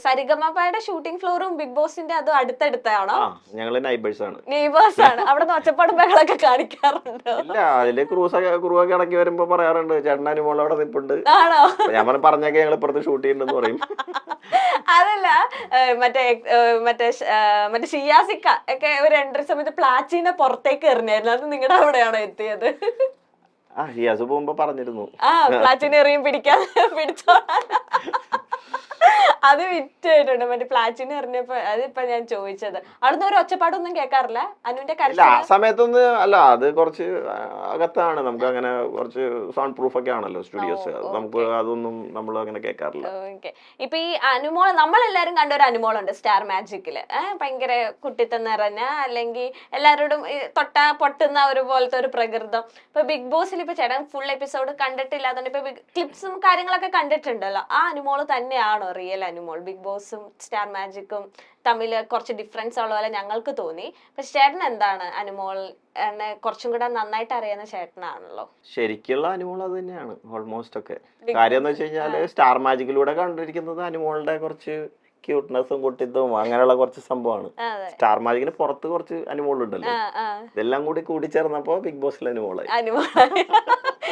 സരിഗമപയുടെ shooting ഫ്ലോറും big ബോസിന്റെ അതും അടുത്തടുത്താണോ? ഞങ്ങള് നൈബേഴ്സ് ആണ്. അവിടെ നിന്ന് ഒച്ചപ്പാടും ബഹളൊക്കെ കാണിക്കാറുണ്ടോ? ഇല്ല, അതില് ക്രൂവൊക്കെ ഇടയ്ക്ക് വരുമ്പോ പറയാറുണ്ട് ചേട്ടൻ അനുമോൾ അവിടെ നിൽപ്പുണ്ട്. ആണോ? ഞാൻ പറഞ്ഞൊക്കെ ഞങ്ങൾ ഇപ്പുറത്ത് ഷൂട്ട് ചെയ്യുന്നുണ്ടെന്ന് പറയും. അതല്ല, മറ്റേ ഷിയാസിക്ക ഒക്കെ ഒരു എൻട്രി സമയത്ത് പ്ലാച്ചീനെ പുറത്തേക്ക് എറിഞ്ഞായിരുന്നു. അത് നിങ്ങളുടെ അവിടെയാണോ എത്തിയത്? ഷിയാസ് പോകുമ്പോ പറഞ്ഞിരുന്നു പ്ലാച്ചീനെ എറിയും പിടിച്ചോ. അത് വിറ്റായിട്ടുണ്ട്. മറ്റേ പ്ലാച്ചിന് എറിഞ്ഞപ്പോ അതിപ്പോ ഞാൻ ചോദിച്ചത്. അവിടുന്ന് ഒരു ഒച്ചപ്പാടൊന്നും കേൾക്കാറില്ല അനുവിന്റെ കാര്യത്തിൽ? ആ സമയത്തൊന്ന് അല്ല, അത് കുറച്ച് അകത്താണ്. നമുക്ക് അങ്ങനെ കുറച്ച് സൗണ്ട് പ്രൂഫ് ഒക്കെ ആണല്ലോ സ്റ്റുഡിയോസ്. നമുക്ക് അതൊന്നും നമ്മൾ അങ്ങനെ കേൾക്കാറില്ല. ഇപ്പൊ ഈ അനുമോൾ നമ്മളെല്ലാരും കണ്ട ഒരു അനുമോളുണ്ട് സ്റ്റാർ മാജിക്കില്. ഭയങ്കര കുട്ടിത്തം നിറഞ്ഞ, അല്ലെങ്കിൽ എല്ലാവരോടും തൊട്ടാ പൊട്ടുന്ന ഒരു പോലത്തെ ഒരു പ്രകൃതം. ഇപ്പൊ ബിഗ് ബോസിൽ ഇപ്പൊ ചേട്ടൻ ഫുൾ എപ്പിസോഡ് കണ്ടിട്ടില്ല, അതുകൊണ്ട് ഇപ്പൊ ക്ലിപ്സും കാര്യങ്ങളൊക്കെ കണ്ടിട്ടുണ്ടല്ലോ. ആ അനുമോള് തന്നെയാണോ റിയൽ അനുമോൾ? ബിഗ് ബോസും സ്റ്റാർ മാജിക്കും തമ്മിൽ കുറച്ച് ഡിഫറൻസ് ഉള്ള പോലെ ഞങ്ങൾക്ക് തോന്നി. പക്ഷെ ചേട്ടൻ എന്താണ്, അനുമോൾ കുറച്ചും കൂടെ നന്നായിട്ട് അറിയുന്ന ചേട്ടനാണല്ലോ. ശരിക്കുള്ള അനുമോൾ അത് തന്നെയാണ് ഓൾമോസ്റ്റ് ഒക്കെ. കാര്യം എന്ന് വെച്ച് കഴിഞ്ഞാല് സ്റ്റാർ മാജിക്കിലൂടെ കണ്ടിരിക്കുന്നത് അനുമോളുടെ കുറച്ച് ക്യൂട്ട്നെസ്സും കുട്ടിത്തവും അങ്ങനെയുള്ള കുറച്ച് സംഭവമാണ്. സ്റ്റാർ മാജിക്കിന് പുറത്ത് കുറച്ച് അനുമോളുണ്ടല്ലോ. ഇതെല്ലാം കൂടി കൂടിച്ചേർന്നപ്പോ ബിഗ് ബോസിൽ അനുമോളായി.